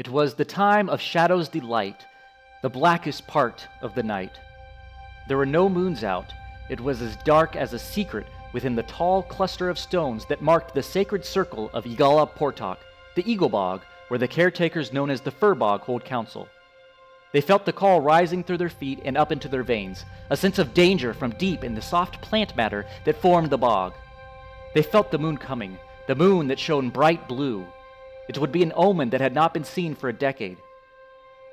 It was the time of Shadow's Delight, the blackest part of the night. There were no moons out. It was as dark as a secret within the tall cluster of stones that marked the sacred circle of Igala Portok, the Eagle Bog, where the caretakers known as the furbog hold council. They felt the call rising through their feet and up into their veins, a sense of danger from deep in the soft plant matter that formed the bog. They felt the moon coming, the moon that shone bright blue. It would be an omen that had not been seen for a decade.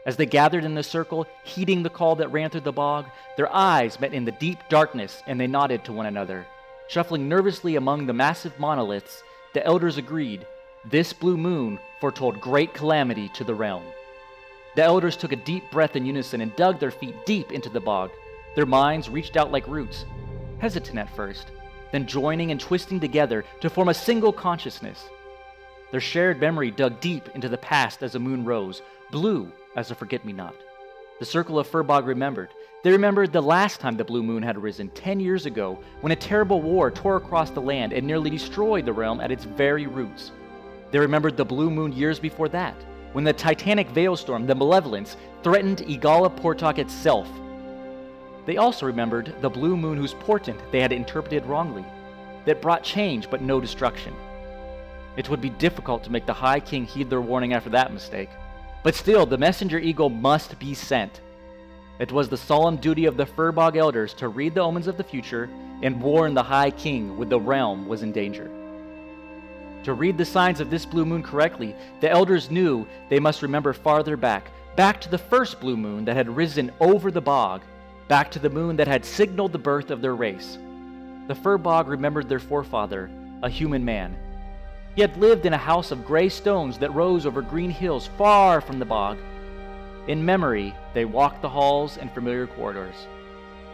As they gathered in the circle, heeding the call that ran through the bog, their eyes met in the deep darkness and they nodded to one another. Shuffling nervously among the massive monoliths, the elders agreed, this blue moon foretold great calamity to the realm. The elders took a deep breath in unison and dug their feet deep into the bog. Their minds reached out like roots, hesitant at first, then joining and twisting together to form a single consciousness. Their shared memory dug deep into the past as the moon rose, blue as a forget-me-not. The circle of furbog remembered. They remembered the last time the blue moon had risen 10 years ago, when a terrible war tore across the land and nearly destroyed the realm at its very roots. They remembered the blue moon years before that, when the titanic veilstorm, the Malevolence, threatened Igala Portok itself. They also remembered the blue moon whose portent they had interpreted wrongly, that brought change but no destruction. It would be difficult to make the High King heed their warning after that mistake. But still, the messenger eagle must be sent. It was the solemn duty of the furbog elders to read the omens of the future and warn the High King when the realm was in danger. To read the signs of this blue moon correctly, the elders knew they must remember farther back to the first blue moon that had risen over the bog, back to the moon that had signaled the birth of their race. The furbog remembered their forefather, a human man. He had lived in a house of gray stones that rose over green hills far from the bog. In memory, they walked the halls and familiar corridors,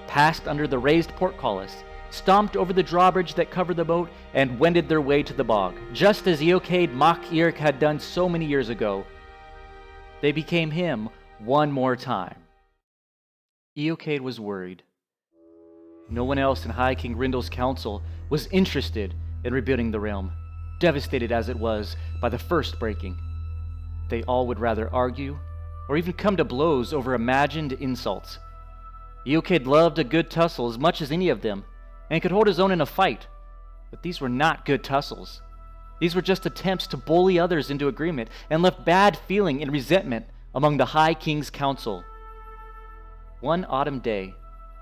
passed under the raised portcullis, stomped over the drawbridge that covered the moat, and wended their way to the bog, just as Eokade Mak-Irk had done so many years ago. They became him one more time. Eokade was worried. No one else in High King Rindel's council was interested in rebuilding the realm, devastated as it was by the first breaking. They all would rather argue or even come to blows over imagined insults. Eokade loved a good tussle as much as any of them, and could hold his own in a fight. But these were not good tussles. These were just attempts to bully others into agreement and left bad feeling and resentment among the High King's council. One autumn day,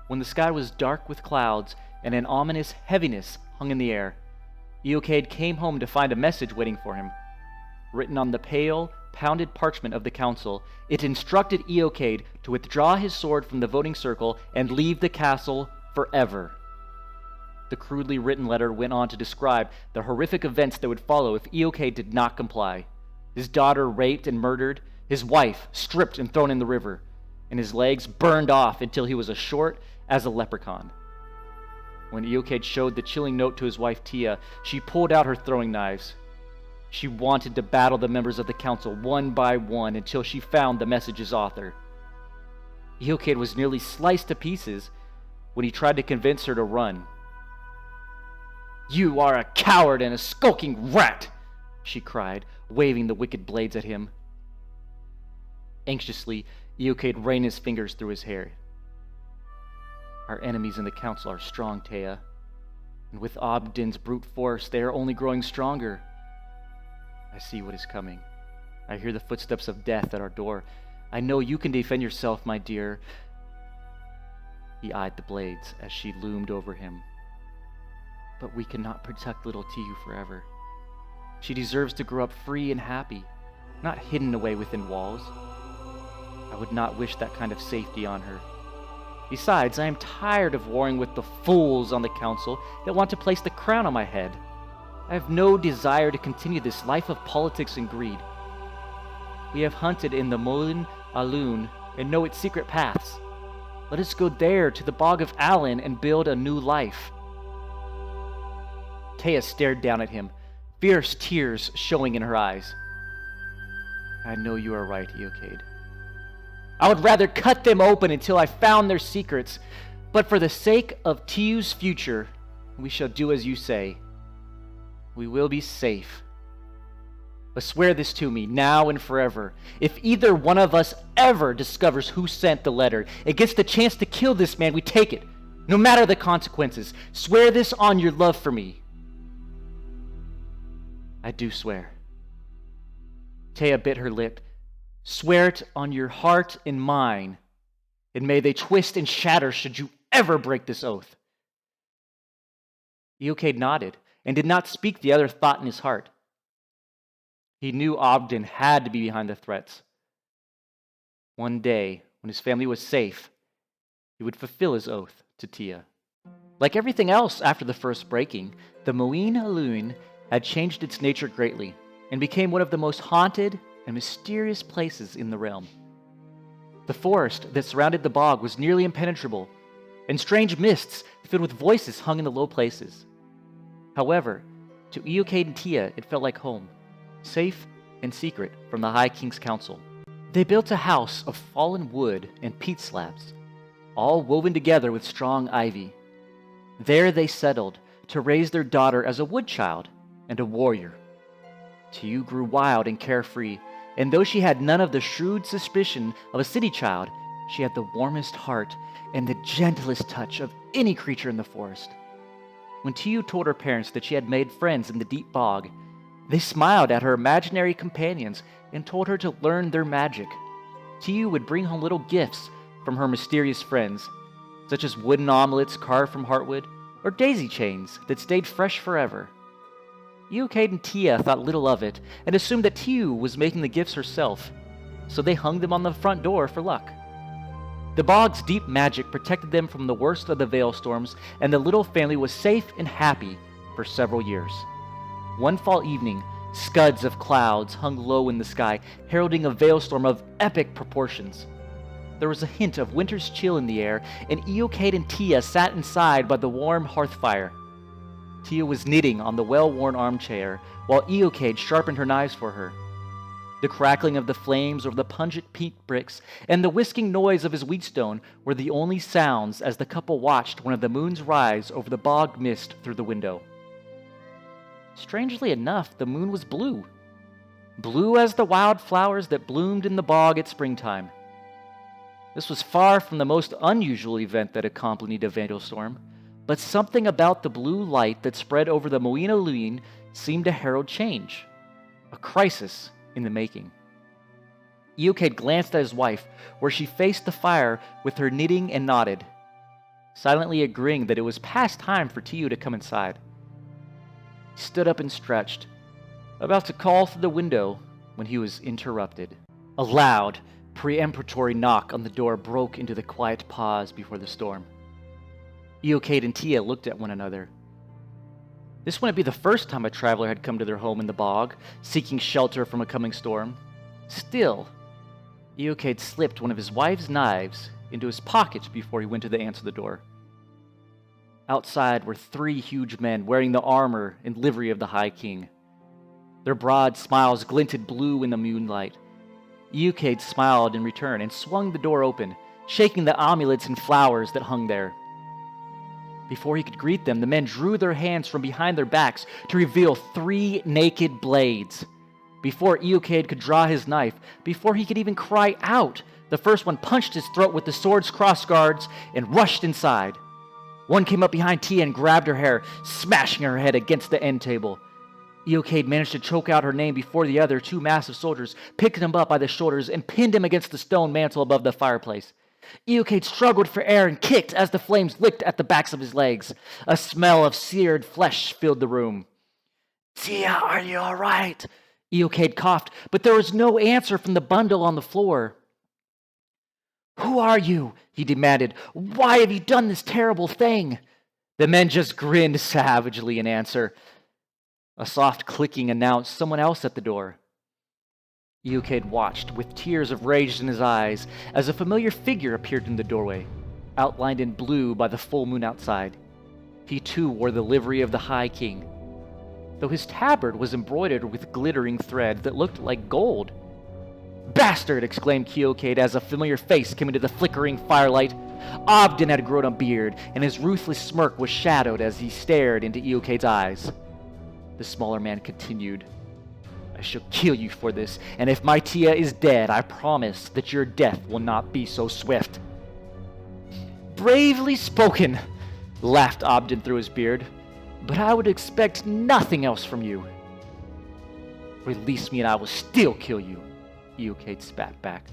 when the sky was dark with clouds and an ominous heaviness hung in the air, Eokade came home to find a message waiting for him. Written on the pale, pounded parchment of the council, it instructed Eokade to withdraw his sword from the voting circle and leave the castle forever. The crudely written letter went on to describe the horrific events that would follow if Eokade did not comply. His daughter raped and murdered, his wife stripped and thrown in the river, and his legs burned off until he was as short as a leprechaun. When Eokade showed the chilling note to his wife Tia, she pulled out her throwing knives. She wanted to battle the members of the council one by one until she found the message's author. Eokade was nearly sliced to pieces when he tried to convince her to run. "You are a coward and a skulking rat!" she cried, waving the wicked blades at him. Anxiously, Eokade ran his fingers through his hair. "Our enemies in the council are strong, Tea, and with Obdin's brute force, they are only growing stronger. I see what is coming. I hear the footsteps of death at our door. I know you can defend yourself, my dear." He eyed the blades as she loomed over him. "But we cannot protect little Tiu forever. She deserves to grow up free and happy, not hidden away within walls. I would not wish that kind of safety on her. Besides, I am tired of warring with the fools on the council that want to place the crown on my head. I have no desire to continue this life of politics and greed. We have hunted in the Molin Alun and know its secret paths. Let us go there to the Bog of Allen and build a new life." Tea stared down at him, fierce tears showing in her eyes. "I know you are right, Eokade. I would rather cut them open until I found their secrets, but for the sake of Tiu's future, we shall do as you say. We will be safe." But swear this to me, now and forever. If either one of us ever discovers who sent the letter, it gets the chance to kill this man, we take it, no matter the consequences. Swear this on your love for me." "I do swear." Taya bit her lip. "Swear it on your heart and mine, and may they twist and shatter should you ever break this oath." Eokade nodded and did not speak the other thought in his heart. He knew Ogden had to be behind the threats. One day, when his family was safe, he would fulfill his oath to Tia. Like everything else after the first breaking, the Moin Alun had changed its nature greatly and became one of the most haunted and mysterious places in the realm. The forest that surrounded the bog was nearly impenetrable, and strange mists filled with voices hung in the low places. However, to Eokade and Tia, it felt like home, safe and secret from the High King's council. They built a house of fallen wood and peat slabs, all woven together with strong ivy. There they settled to raise their daughter as a wood child and a warrior. Tiu grew wild and carefree, and though she had none of the shrewd suspicion of a city child, she had the warmest heart and the gentlest touch of any creature in the forest. When Tiu told her parents that she had made friends in the deep bog, they smiled at her imaginary companions and told her to learn their magic. Tiu would bring home little gifts from her mysterious friends, such as wooden omelets carved from heartwood or daisy chains that stayed fresh forever. Eokade and Tia thought little of it and assumed that Tiu was making the gifts herself, so they hung them on the front door for luck. The bog's deep magic protected them from the worst of the Veil storms, and the little family was safe and happy for several years. One fall evening, scuds of clouds hung low in the sky, heralding a Veil storm of epic proportions. There was a hint of winter's chill in the air, and Eokade and Tia sat inside by the warm hearth fire. Tia was knitting on the well-worn armchair, while Eokade sharpened her knives for her. The crackling of the flames over the pungent peat bricks and the whisking noise of his wheatstone were the only sounds as the couple watched one of the moons rise over the bog mist through the window. Strangely enough, the moon was blue. Blue as the wild flowers that bloomed in the bog at springtime. This was far from the most unusual event that accompanied a Veil storm, but something about the blue light that spread over the Moin Alun seemed to herald change, a crisis in the making. Eokade glanced at his wife, where she faced the fire with her knitting and nodded, silently agreeing that it was past time for Tiu to come inside. He stood up and stretched, about to call through the window when he was interrupted. A loud, peremptory knock on the door broke into the quiet pause before the storm. Eokade and Tia looked at one another. This wouldn't be the first time a traveler had come to their home in the bog, seeking shelter from a coming storm. Still, Eokade slipped one of his wife's knives into his pocket before he went to answer the door. Outside were 3 huge men wearing the armor and livery of the High King. Their broad smiles glinted blue in the moonlight. Eokade smiled in return and swung the door open, shaking the amulets and flowers that hung there. Before he could greet them, the men drew their hands from behind their backs to reveal 3 naked blades. Before Eokade could draw his knife, before he could even cry out, the first one punched his throat with the sword's crossguards and rushed inside. One came up behind Tia and grabbed her hair, smashing her head against the end table. Eokade managed to choke out her name before the other 2 massive soldiers picked him up by the shoulders and pinned him against the stone mantle above the fireplace. Eokade struggled for air and kicked as the flames licked at the backs of his legs. A smell of seared flesh filled the room. "Tia, are you all right?" Eokade coughed, but there was no answer from the bundle on the floor. "Who are you?" he demanded. "Why have you done this terrible thing?" The men just grinned savagely in answer. A soft clicking announced someone else at the door. Eokade watched with tears of rage in his eyes as a familiar figure appeared in the doorway, outlined in blue by the full moon outside. He too wore the livery of the High King, though his tabard was embroidered with glittering thread that looked like gold. "Bastard!" exclaimed Eokade as a familiar face came into the flickering firelight. Ogden had grown a beard, and his ruthless smirk was shadowed as he stared into Eokade's eyes. The smaller man continued, "I shall kill you for this, and if my Tia is dead, I promise that your death will not be so swift." "Bravely spoken," laughed Obdin through his beard, "but I would expect nothing else from you." "Release me and I will still kill you," Eokade spat back.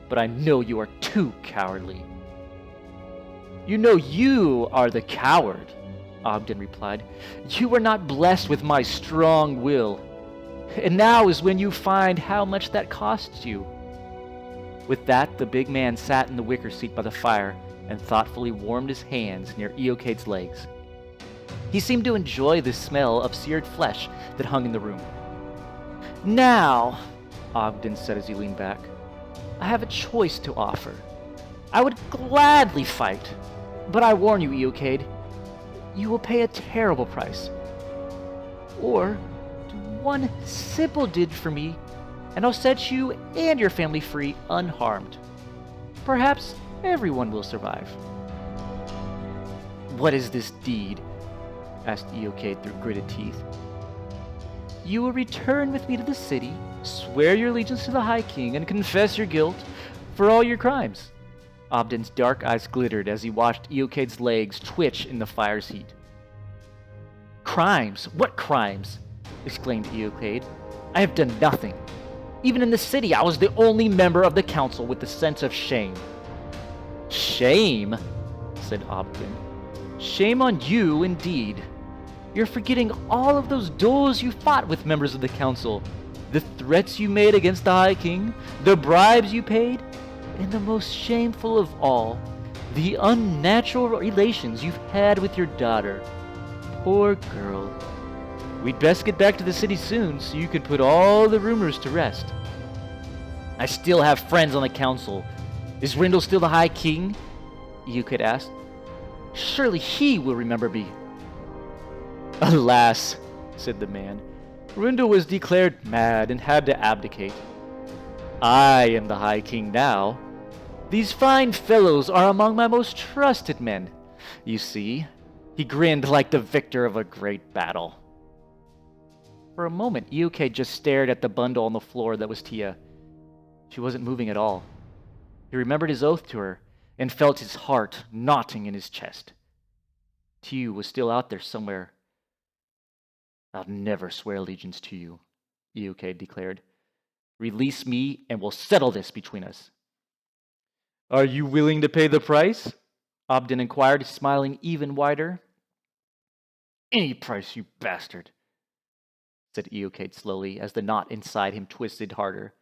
"But I know you are too cowardly." "You know you are the coward," Obdin replied. "You were not blessed with my strong will. And now is when you find how much that costs you." With that, the big man sat in the wicker seat by the fire and thoughtfully warmed his hands near Eokade's legs. He seemed to enjoy the smell of seared flesh that hung in the room. "Now," Ogden said as he leaned back, "I have a choice to offer. I would gladly fight, but I warn you, Eokade, you will pay a terrible price. Or do one simple deed for me, and I'll set you and your family free unharmed. Perhaps everyone will survive." "What is this deed?" asked Eokade through gritted teeth. "You will return with me to the city, swear your allegiance to the High King, and confess your guilt for all your crimes." Obdin's dark eyes glittered as he watched Eokade's legs twitch in the fire's heat. "Crimes? What crimes?" exclaimed Eokade. "I have done nothing. Even in the city, I was the only member of the council with a sense of shame." "Shame?" said Obdin. "Shame on you, indeed. You're forgetting all of those duels you fought with members of the council, the threats you made against the High King, the bribes you paid, and the most shameful of all, the unnatural relations you've had with your daughter. Poor girl. We'd best get back to the city soon so you can put all the rumors to rest." "I still have friends on the council. Is Rindle still the High King?" Eokade asked. "Surely he will remember me." "Alas," said the man, "Rindle was declared mad and had to abdicate. I am the High King now. These fine fellows are among my most trusted men. You see," he grinned like the victor of a great battle. For a moment, Eokade just stared at the bundle on the floor that was Tia. She wasn't moving at all. He remembered his oath to her and felt his heart knotting in his chest. Tia was still out there somewhere. "I'll never swear allegiance to you," Eokade declared. "Release me and we'll settle this between us." "Are you willing to pay the price?" Obdin inquired, smiling even wider. "Any price, you bastard," said Eokade slowly as the knot inside him twisted harder.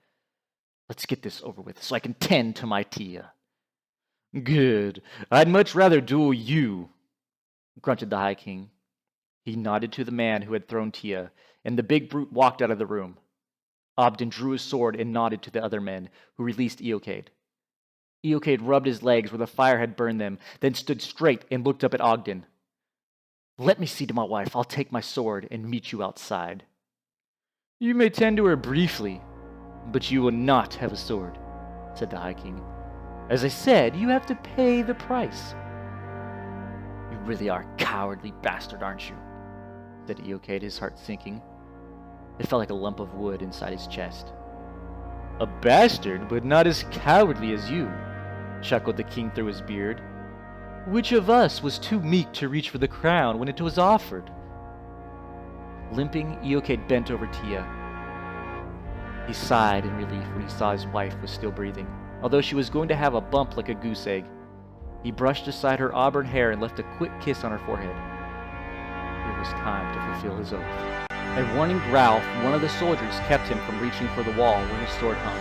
"Let's get this over with so I can tend to my Tia." "Good. I'd much rather duel you," grunted the High King. He nodded to the man who had thrown Tia, and the big brute walked out of the room. Obdin drew his sword and nodded to the other men, who released Eokade. Eokade rubbed his legs where the fire had burned them, then stood straight and looked up at Ogden. "Let me see to my wife. I'll take my sword and meet you outside." "You may tend to her briefly, but you will not have a sword," said the High King. "As I said, you have to pay the price." "You really are a cowardly bastard, aren't you?" said Eokade, his heart sinking. It felt like a lump of wood inside his chest. "A bastard, but not as cowardly as you," chuckled the king through his beard. "Which of us was too meek to reach for the crown when it was offered?" Limping, Eokade bent over Tia. He sighed in relief when he saw his wife was still breathing, although she was going to have a bump like a goose egg. He brushed aside her auburn hair and left a quick kiss on her forehead. It was time to fulfill his oath. A warning growl from one of the soldiers kept him from reaching for the wall where his sword hung.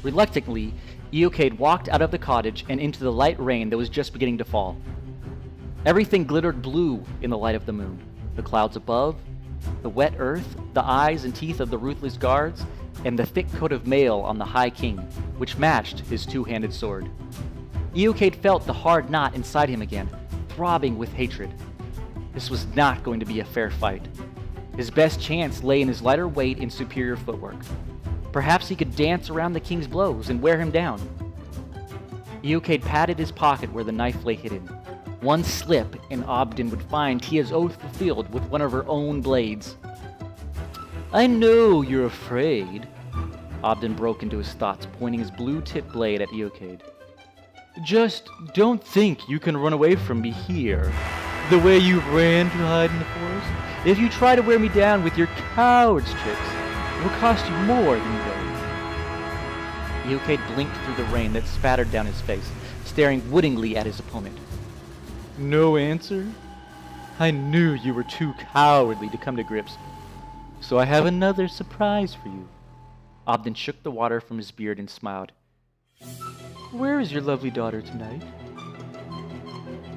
Reluctantly, Eokade walked out of the cottage and into the light rain that was just beginning to fall. Everything glittered blue in the light of the moon. The clouds above, the wet earth, the eyes and teeth of the ruthless guards, and the thick coat of mail on the High King, which matched his two-handed sword. Eokade felt the hard knot inside him again, throbbing with hatred. This was not going to be a fair fight. His best chance lay in his lighter weight and superior footwork. Perhaps he could dance around the king's blows and wear him down. Eokade patted his pocket where the knife lay hidden. One slip and Obdin would find Tia's oath fulfilled with one of her own blades. I know you're afraid. Obdin broke into his thoughts, pointing his blue-tipped blade at Eocade. Just don't think you can run away from me here, the way you ran to hide in the forest. If you try to wear me down with your coward's tricks, it will cost you more than you know. Eocade blinked through the rain that spattered down his face, staring woodenly at his opponent. No answer? I knew you were too cowardly to come to grips, so I have another surprise for you. Obdin shook the water from his beard and smiled. Where is your lovely daughter tonight?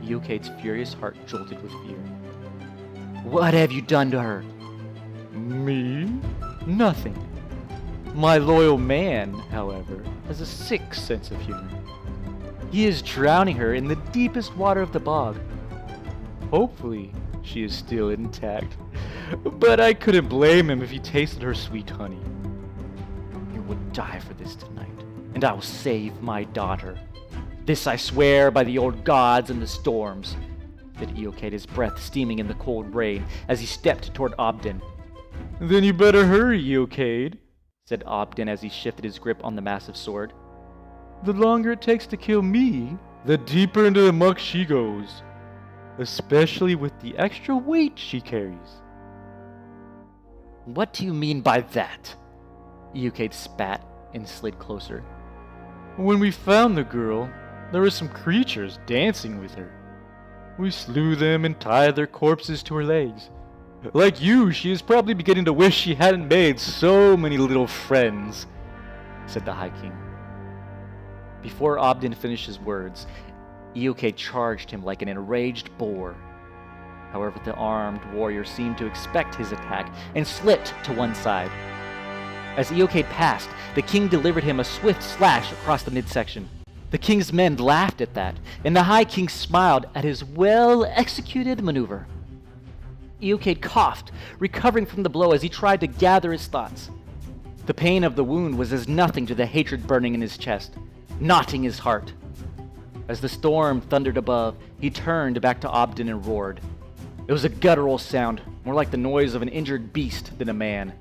Eocade's furious heart jolted with fear. What have you done to her? Me? Nothing. My loyal man, however, has a sick sense of humor. He is drowning her in the deepest water of the bog. Hopefully, she is still intact. But I couldn't blame him if he tasted her sweet honey. You would die for this tonight, and I will save my daughter. This I swear by the old gods and the storms, said Eocade, his breath steaming in the cold rain as he stepped toward Obdin. Then you better hurry, Eocade, said Obdin as he shifted his grip on the massive sword. The longer it takes to kill me, the deeper into the muck she goes, especially with the extra weight she carries. What do you mean by that? Eocade spat and slid closer. When we found the girl, there were some creatures dancing with her. We slew them and tied their corpses to her legs. Like you, she is probably beginning to wish she hadn't made so many little friends, said the High King. Before Obdin finished his words, Eocade charged him like an enraged boar. However, the armed warrior seemed to expect his attack and slipped to one side. As Eocade passed, the king delivered him a swift slash across the midsection. The king's men laughed at that, and the High King smiled at his well-executed maneuver. Eocade coughed, recovering from the blow as he tried to gather his thoughts. The pain of the wound was as nothing to the hatred burning in his chest, knotting his heart. As the storm thundered above, he turned back to Obdin and roared. It was a guttural sound, more like the noise of an injured beast than a man.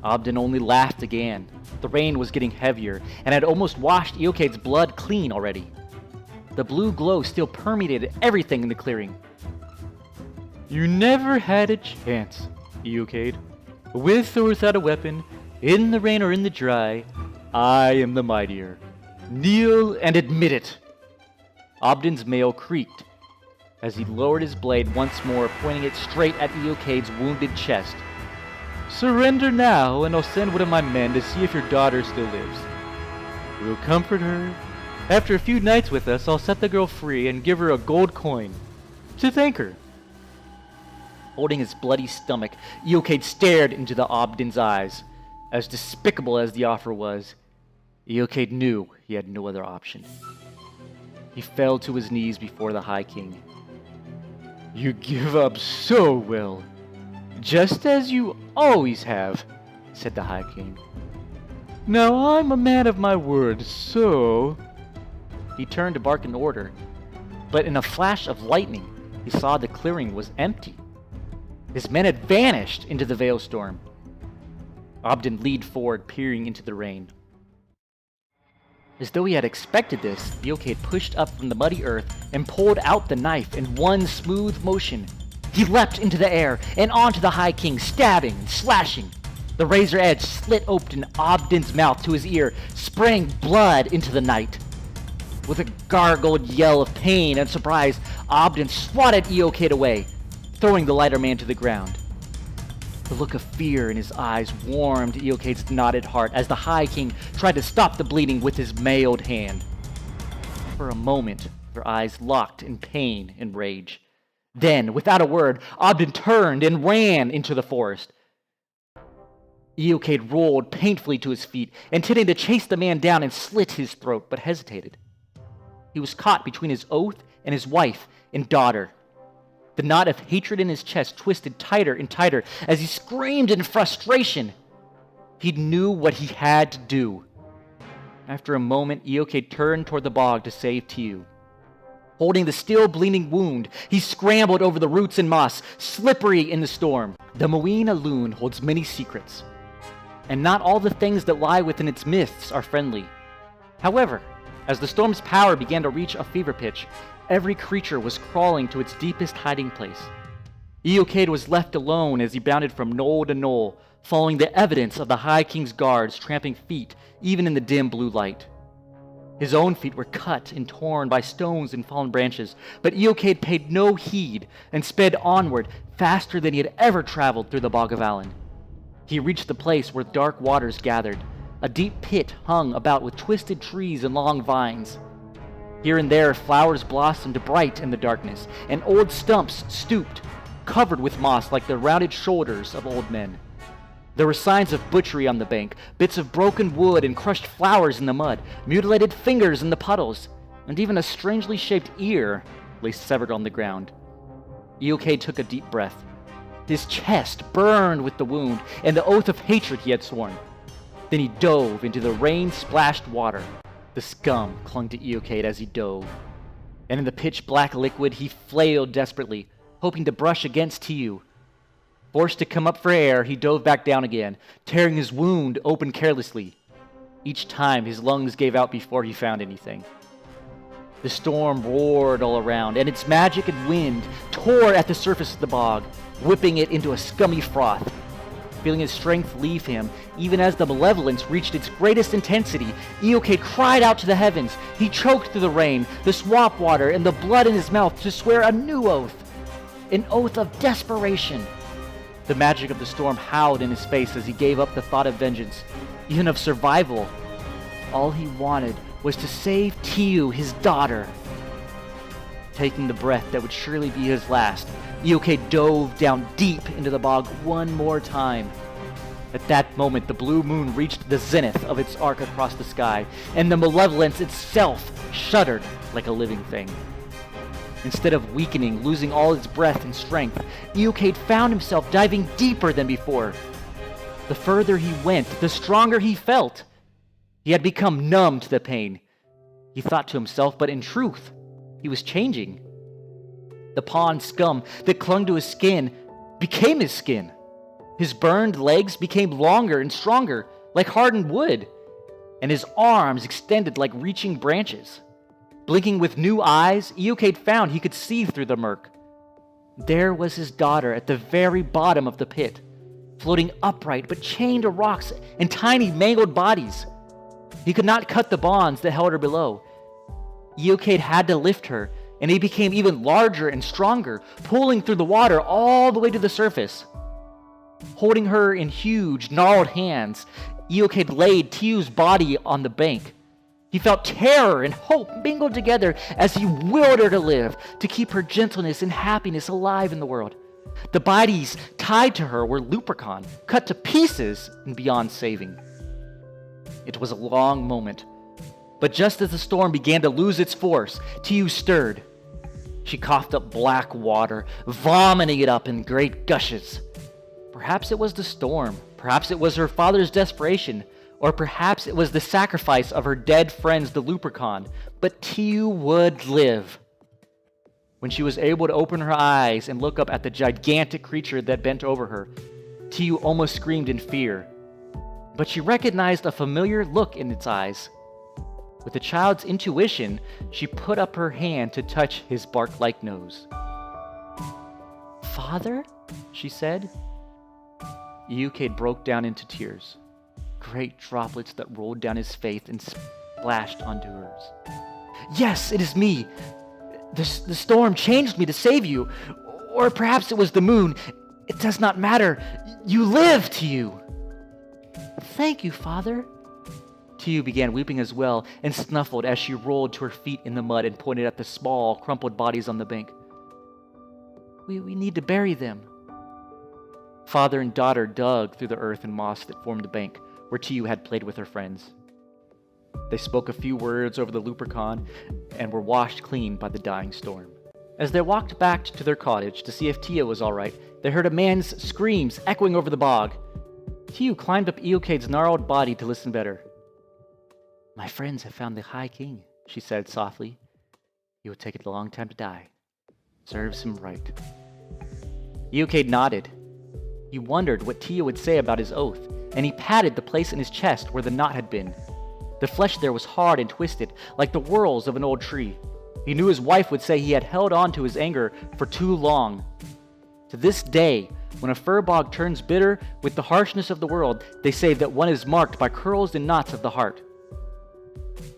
Obdin only laughed again. The rain was getting heavier, and had almost washed Eocade's blood clean already. The blue glow still permeated everything in the clearing. You never had a chance, Eocade. With or without a weapon, in the rain or in the dry, I am the mightier. Kneel and admit it. Obdin's mail creaked as he lowered his blade once more, pointing it straight at Eocade's wounded chest. Surrender now, and I'll send one of my men to see if your daughter still lives. We'll comfort her. After a few nights with us, I'll set the girl free and give her a gold coin to thank her. Holding his bloody stomach, Eocade stared into the Obdin's eyes. As despicable as the offer was, Eocade knew he had no other option. He fell to his knees before the High King. You give up so well, just as you always have, said the High King. Now I'm a man of my word, so... He turned to bark an order, but in a flash of lightning, he saw the clearing was empty. His men had vanished into the veil storm. Obdin leaned forward, peering into the rain. As though he had expected this, Eocade pushed up from the muddy earth and pulled out the knife in one smooth motion. He leapt into the air and onto the High King, stabbing and slashing. The razor edge slit open Obdin's mouth to his ear, spraying blood into the night. With a gargled yell of pain and surprise, Obdin swatted Eocade away, throwing the lighter man to the ground. The look of fear in his eyes warmed Eocade's knotted heart as the High King tried to stop the bleeding with his mailed hand. For a moment, their eyes locked in pain and rage. Then, without a word, Obdin turned and ran into the forest. Eocade rolled painfully to his feet, intending to chase the man down and slit his throat, but hesitated. He was caught between his oath and his wife and daughter. The knot of hatred in his chest twisted tighter and tighter as he screamed in frustration. He knew what he had to do. After a moment, Eocade turned toward the bog to save Tiu. Holding the still bleeding wound, he scrambled over the roots and moss, slippery in the storm. The Moina loon holds many secrets, and not all the things that lie within its midst are friendly. However, as the storm's power began to reach a fever pitch, every creature was crawling to its deepest hiding place. Eocade was left alone as he bounded from knoll to knoll, following the evidence of the High King's guards tramping feet even in the dim blue light. His own feet were cut and torn by stones and fallen branches, but Eocade paid no heed and sped onward faster than he had ever traveled through the Bog of Allen. He reached the place where dark waters gathered. A deep pit hung about with twisted trees and long vines. Here and there, flowers blossomed bright in the darkness, and old stumps stooped, covered with moss like the rounded shoulders of old men. There were signs of butchery on the bank, bits of broken wood and crushed flowers in the mud, mutilated fingers in the puddles, and even a strangely shaped ear lay severed on the ground. Eocade took a deep breath. His chest burned with the wound and the oath of hatred he had sworn. Then he dove into the rain-splashed water. The scum clung to Eocade as he dove, and in the pitch-black liquid he flailed desperately, hoping to brush against Tiu. Forced to come up for air, he dove back down again, tearing his wound open carelessly. Each time his lungs gave out before he found anything. The storm roared all around, and its magic and wind tore at the surface of the bog, whipping it into a scummy froth. Feeling his strength leave him, even as the malevolence reached its greatest intensity, Eocade cried out to the heavens. He choked through the rain, the swamp water, and the blood in his mouth to swear a new oath. An oath of desperation. The magic of the storm howled in his face as he gave up the thought of vengeance, even of survival. All he wanted was to save Tiu, his daughter. Taking the breath that would surely be his last, Eocade dove down deep into the bog one more time. At that moment, the blue moon reached the zenith of its arc across the sky, and the malevolence itself shuddered like a living thing. Instead of weakening, losing all its breath and strength, Eocade found himself diving deeper than before. The further he went, the stronger he felt. He had become numb to the pain. He thought to himself, but in truth, he was changing. The pond scum that clung to his skin became his skin. His burned legs became longer and stronger, like hardened wood, and his arms extended like reaching branches. Blinking with new eyes, Eocade found he could see through the murk. There was his daughter at the very bottom of the pit, floating upright but chained to rocks and tiny mangled bodies. He could not cut the bonds that held her below. Eocade had to lift her, and he became even larger and stronger, pulling through the water all the way to the surface. Holding her in huge, gnarled hands, Eocade laid Tiu's body on the bank. He felt terror and hope mingled together as he willed her to live, to keep her gentleness and happiness alive in the world. The bodies tied to her were Lupercan, cut to pieces and beyond saving. It was a long moment, but just as the storm began to lose its force, Tiu stirred. She coughed up black water, vomiting it up in great gushes. Perhaps it was the storm, perhaps it was her father's desperation, or perhaps it was the sacrifice of her dead friends, the Lupercan, but Tiu would live. When she was able to open her eyes and look up at the gigantic creature that bent over her, Tiu almost screamed in fear. But she recognized a familiar look in its eyes. With a child's intuition, she put up her hand to touch his bark-like nose. "Father?" she said. Eocade broke down into tears, great droplets that rolled down his face and splashed onto hers. "Yes, it is me. The storm changed me to save you. Or perhaps it was the moon. It does not matter. You live, Tiu." "Thank you, Father." Tiu began weeping as well and snuffled as she rolled to her feet in the mud and pointed at the small, crumpled bodies on the bank. We need to bury them." Father and daughter dug through the earth and moss that formed the bank, where Tiu had played with her friends. They spoke a few words over the Lupercan and were washed clean by the dying storm. As they walked back to their cottage to see if Tia was all right, they heard a man's screams echoing over the bog. Tiu climbed up Eocade's gnarled body to listen better. "My friends have found the High King," she said softly. He would take a long time to die. Serves him right. Iuke nodded. He wondered what Tia would say about his oath, and he patted the place in his chest where the knot had been. The flesh there was hard and twisted, like the whorls of an old tree. He knew his wife would say he had held on to his anger for too long. To this day, when a furbog turns bitter with the harshness of the world, they say that one is marked by curls and knots of the heart.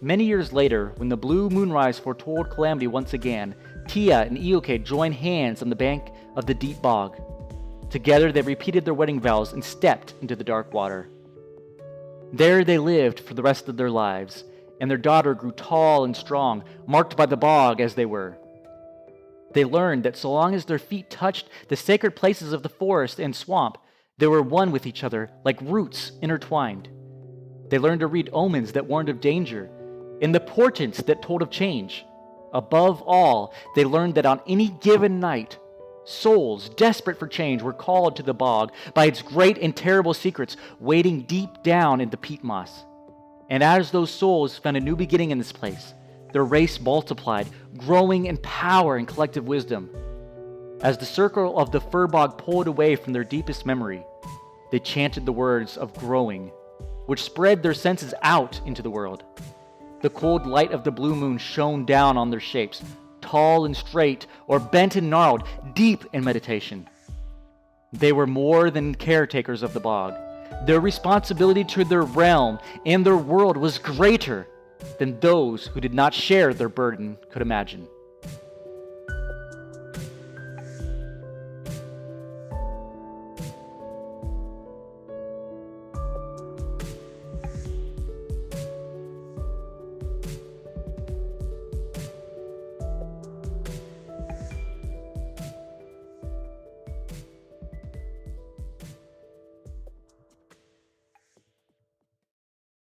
Many years later, when the blue moonrise foretold calamity once again, Tia and Iuke joined hands on the bank of the deep bog. Together they repeated their wedding vows and stepped into the dark water. There they lived for the rest of their lives, and their daughter grew tall and strong, marked by the bog as they were. They learned that so long as their feet touched the sacred places of the forest and swamp, they were one with each other, like roots intertwined. They learned to read omens that warned of danger, and the portents that told of change. Above all, they learned that on any given night, souls desperate for change were called to the bog by its great and terrible secrets waiting deep down in the peat moss. And as those souls found a new beginning in this place, their race multiplied, growing in power and collective wisdom. As the circle of the furbog pulled away from their deepest memory, they chanted the words of growing, which spread their senses out into the world. The cold light of the blue moon shone down on their shapes, tall and straight, or bent and gnarled, deep in meditation. They were more than caretakers of the bog. Their responsibility to their realm and their world was greater than those who did not share their burden could imagine.